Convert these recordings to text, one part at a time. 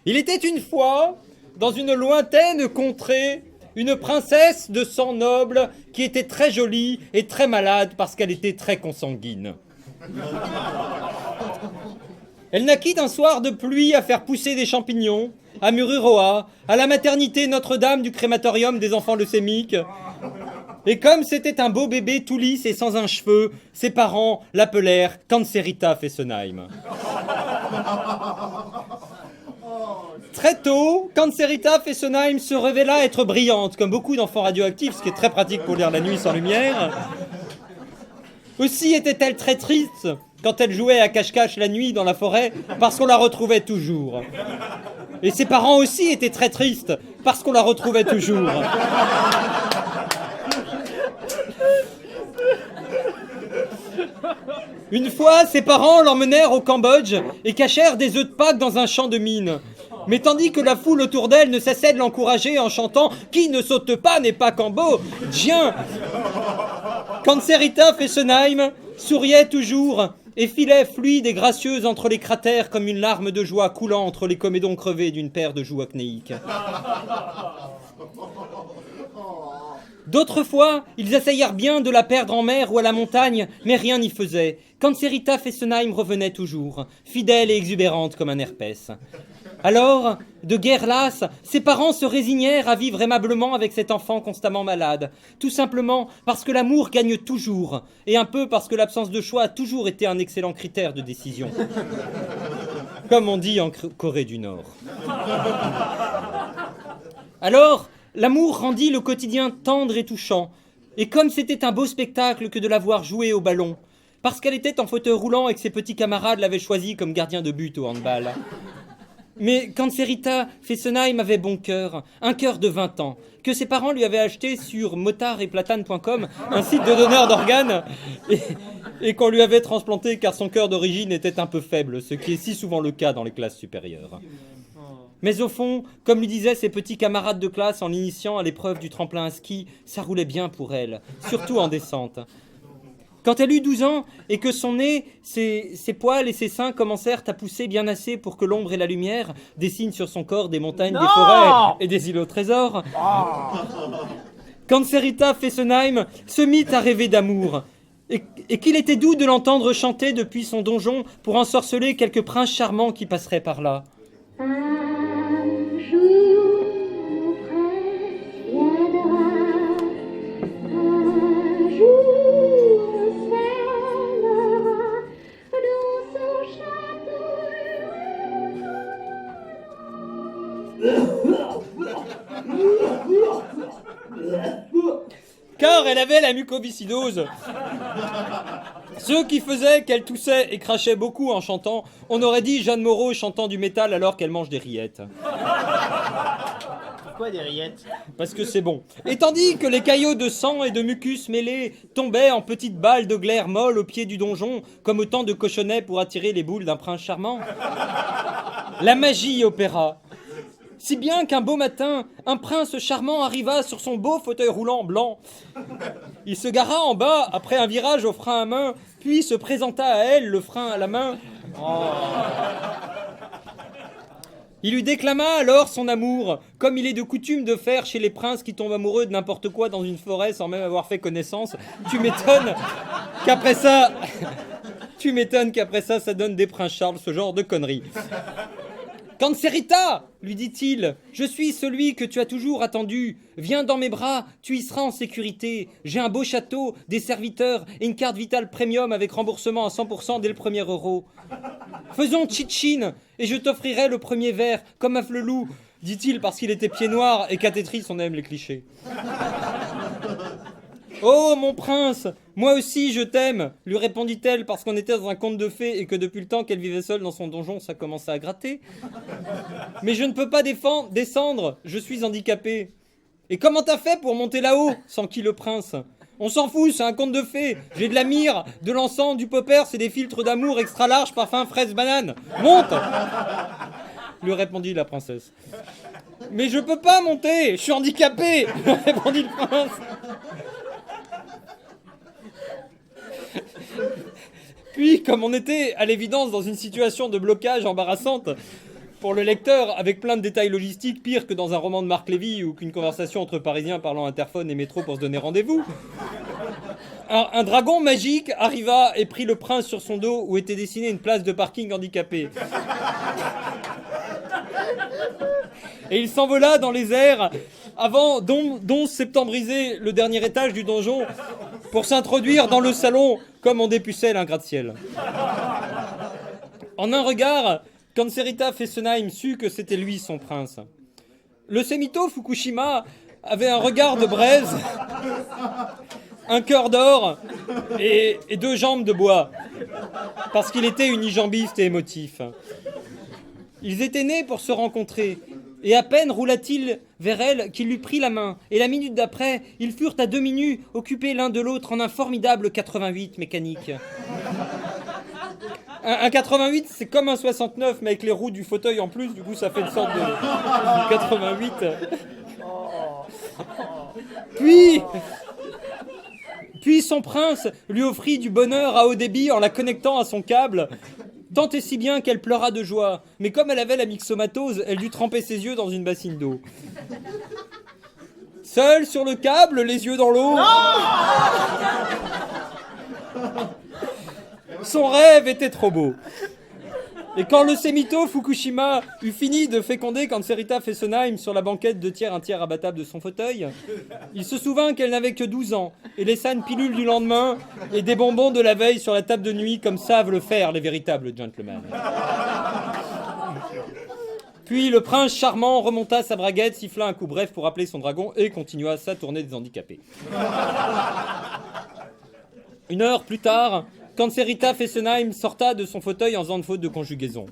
Il était une fois, dans une lointaine contrée, une princesse de sang noble qui était très jolie et très malade parce qu'elle était très consanguine. Elle naquit d'un soir de pluie à faire pousser des champignons, à Mururoa, à la maternité Notre-Dame du crématorium des enfants leucémiques. Et comme c'était un beau bébé tout lisse et sans un cheveu, ses parents l'appelèrent Cancerita Fessenheim. Très tôt, Cancerita Fessenheim se révéla être brillante, comme beaucoup d'enfants radioactifs, ce qui est très pratique pour lire la nuit sans lumière. Aussi était-elle très triste quand elle jouait à cache-cache la nuit dans la forêt, parce qu'on la retrouvait toujours. Et ses parents aussi étaient très tristes, parce qu'on la retrouvait toujours. Une fois, ses parents l'emmenèrent au Cambodge et cachèrent des œufs de Pâques dans un champ de mine. Mais tandis que la foule autour d'elle ne cessait de l'encourager en chantant « Qui ne saute pas n'est pas cambodgien », Cancerita Fessenheim souriait toujours et filait fluide et gracieuse entre les cratères comme une larme de joie coulant entre les comédons crevés d'une paire de joues acnéiques. D'autres fois, ils essayèrent bien de la perdre en mer ou à la montagne, mais rien n'y faisait. Cancerita Fessenheim revenait toujours, fidèle et exubérante comme un herpès. Alors, de guerre lasse, ses parents se résignèrent à vivre aimablement avec cet enfant constamment malade, tout simplement parce que l'amour gagne toujours, et un peu parce que l'absence de choix a toujours été un excellent critère de décision. Comme on dit en Corée du Nord. Alors, l'amour rendit le quotidien tendre et touchant, et comme c'était un beau spectacle que de la voir jouer au ballon, parce qu'elle était en fauteuil roulant et que ses petits camarades l'avaient choisie comme gardien de but au handball. Mais Cancerita Fessenheim avait bon cœur, un cœur de 20 ans, que ses parents lui avaient acheté sur motardetplatane.com, un site de donneur d'organes, et qu'on lui avait transplanté car son cœur d'origine était un peu faible, ce qui est si souvent le cas dans les classes supérieures. Mais au fond, comme lui disaient ses petits camarades de classe en l'initiant à l'épreuve du tremplin à ski, ça roulait bien pour elle, surtout en descente. Quand elle eut 12 ans et que son nez, ses poils et ses seins commencèrent à pousser bien assez pour que l'ombre et la lumière dessinent sur son corps des montagnes, des forêts et des îlots trésors, Cancerita Fessenheim se mit à rêver d'amour et qu'il était doux de l'entendre chanter depuis son donjon pour ensorceler quelques princes charmants qui passeraient par là. Un jour, mon prince viendra. Un jour, on s'aimera dans son château. Car elle avait la mucoviscidose. Ce qui faisait qu'elle toussait et crachait beaucoup en chantant. On aurait dit Jeanne Moreau chantant du métal alors qu'elle mange des rillettes. Pourquoi des rillettes? Parce que c'est bon. Et tandis que les caillots de sang et de mucus mêlés tombaient en petites balles de glaire molles au pied du donjon, comme autant de cochonnets pour attirer les boules d'un prince charmant, la magie opéra. Si bien qu'un beau matin, un prince charmant arriva sur son beau fauteuil roulant blanc. Il se gara en bas, après un virage au frein à main, puis se présenta à elle, le frein à la main. Il lui déclama alors son amour, comme il est de coutume de faire chez les princes qui tombent amoureux de n'importe quoi dans une forêt sans même avoir fait connaissance. Tu m'étonnes qu'après ça, ça donne des princes Charles, ce genre de conneries. Cancerita, lui dit-il, je suis celui que tu as toujours attendu. Viens dans mes bras, tu y seras en sécurité. J'ai un beau château, des serviteurs et une carte vitale premium avec remboursement à 100% dès le premier euro. Faisons tchitchine et je t'offrirai le premier verre, comme un flelou, dit-il parce qu'il était pied noir et qu'à Tetris on aime les clichés. Oh, mon prince, moi aussi je t'aime, lui répondit-elle parce qu'on était dans un conte de fées et que depuis le temps qu'elle vivait seule dans son donjon, ça commençait à gratter. Mais je ne peux pas descendre, je suis handicapée. Et comment t'as fait pour monter là-haut, s'enquit le prince? On s'en fout, c'est un conte de fées. J'ai de la myrrhe, de l'encens, du popper, c'est des filtres d'amour extra large, parfum fraise banane. Monte, lui répondit la princesse. Mais je peux pas monter, je suis handicapée, répondit le prince. Puis, comme on était à l'évidence dans une situation de blocage embarrassante, pour le lecteur, avec plein de détails logistiques, pire que dans un roman de Marc Lévy ou qu'une conversation entre Parisiens parlant interphone et métro pour se donner rendez-vous. Un dragon magique arriva et prit le prince sur son dos où était dessinée une place de parking handicapée. Et il s'envola dans les airs avant d'11 septembrisé le dernier étage du donjon pour s'introduire dans le salon comme on dépucelle un gratte-ciel. En un regard, Kanserita Fessenheim sut que c'était lui son prince. Le Semito Fukushima avait un regard de braise, un cœur d'or et 2 jambes de bois, parce qu'il était unijambiste et émotif. Ils étaient nés pour se rencontrer, et à peine roula-t-il vers elle qu'il lui prit la main, et la minute d'après, ils furent à demi nus, occupés l'un de l'autre en un formidable 88 mécanique. Un 88, c'est comme un 69, mais avec les roues du fauteuil en plus, du coup ça fait une sorte de 88. Puis son prince lui offrit du bonheur à haut débit en la connectant à son câble, tant et si bien qu'elle pleura de joie. Mais comme elle avait la myxomatose, elle dut tremper ses yeux dans une bassine d'eau. Seule sur le câble, les yeux dans l'eau. Son rêve était trop beau. Et quand le Semito Fukushima eut fini de féconder Kanserita Fessenheim sur la banquette 2 tiers, 1 tiers abattable de son fauteuil, il se souvint qu'elle n'avait que 12 ans et laissa une pilule du lendemain et des bonbons de la veille sur la table de nuit comme savent le faire les véritables gentlemen. Puis le prince charmant remonta sa braguette, siffla un coup bref pour appeler son dragon et continua sa tournée des handicapés. 1 heure plus tard, Kanserita Fessenheim sorta de son fauteuil en faisant de faute de conjugaison.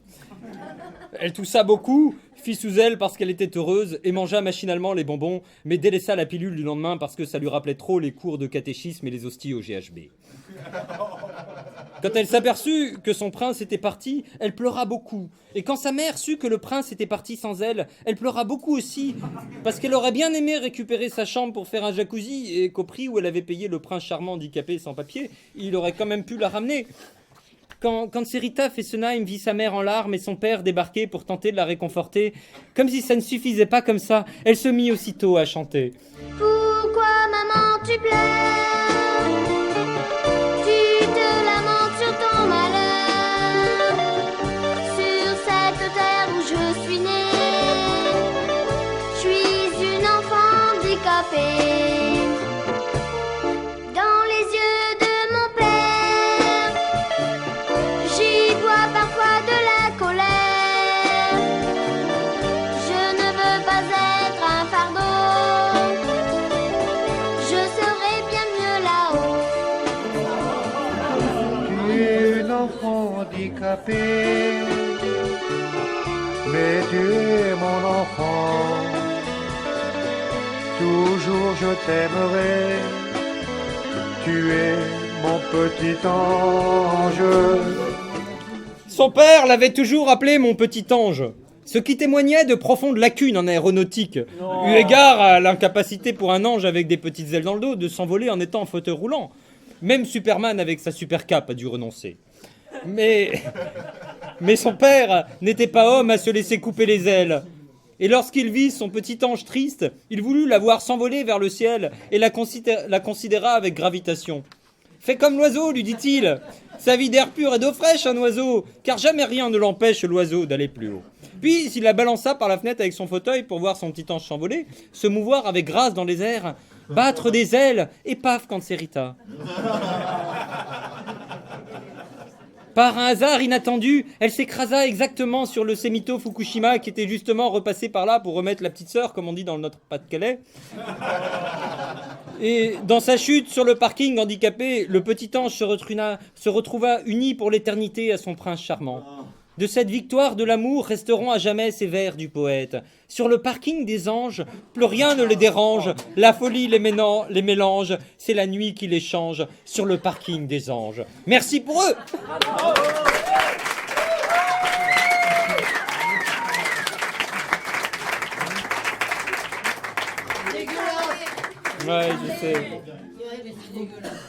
Elle toussa beaucoup, fit sous elle parce qu'elle était heureuse et mangea machinalement les bonbons, mais délaissa la pilule du lendemain parce que ça lui rappelait trop les cours de catéchisme et les hosties au GHB. Quand elle s'aperçut que son prince était parti, elle pleura beaucoup. Et quand sa mère sut que le prince était parti sans elle, elle pleura beaucoup aussi, parce qu'elle aurait bien aimé récupérer sa chambre pour faire un jacuzzi, et qu'au prix où elle avait payé le prince charmant handicapé sans papier, il aurait quand même pu la ramener. Quand Kanserita Fessenheim vit sa mère en larmes et son père débarquer pour tenter de la réconforter, comme si ça ne suffisait pas comme ça, elle se mit aussitôt à chanter. Pourquoi maman tu pleures? Tu te lamentes sur ton malheur, sur cette terre où je suis née. Je suis une enfant handicapée. Dans les yeux de mon père, j'y vois parfois de la colère. Je ne veux pas être un fardeau, je serai bien mieux là-haut. Tu es une enfant handicapée, mais tu es mon enfant. Toujours je t'aimerai, tu es mon petit ange. Son père l'avait toujours appelé mon petit ange, ce qui témoignait de profondes lacunes en aéronautique, eu égard à l'incapacité pour un ange avec des petites ailes dans le dos de s'envoler en étant en fauteuil roulant. Même Superman avec sa super cape a dû renoncer. Mais son père n'était pas homme à se laisser couper les ailes. Et lorsqu'il vit son petit ange triste, il voulut la voir s'envoler vers le ciel et la considéra avec gravitation. « Fais comme l'oiseau, lui dit-il. Sa vie d'air pur et d'eau fraîche, un oiseau, car jamais rien ne l'empêche, l'oiseau, d'aller plus haut. » Puis il la balança par la fenêtre avec son fauteuil pour voir son petit ange s'envoler, se mouvoir avec grâce dans les airs, battre des ailes, et paf, Kanserita. Par un hasard inattendu, elle s'écrasa exactement sur le Semito Fukushima qui était justement repassé par là pour remettre la petite sœur, comme on dit dans notre Pas-de-Calais. Et dans sa chute sur le parking handicapé, le petit ange se retrouva uni pour l'éternité à son prince charmant. De cette victoire de l'amour resteront à jamais ces vers du poète. Sur le parking des anges, plus rien ne les dérange. La folie les mélange, c'est la nuit qui les change. Sur le parking des anges. Merci pour eux. Ouais, je sais. Ouais, mais c'est dégueulasse.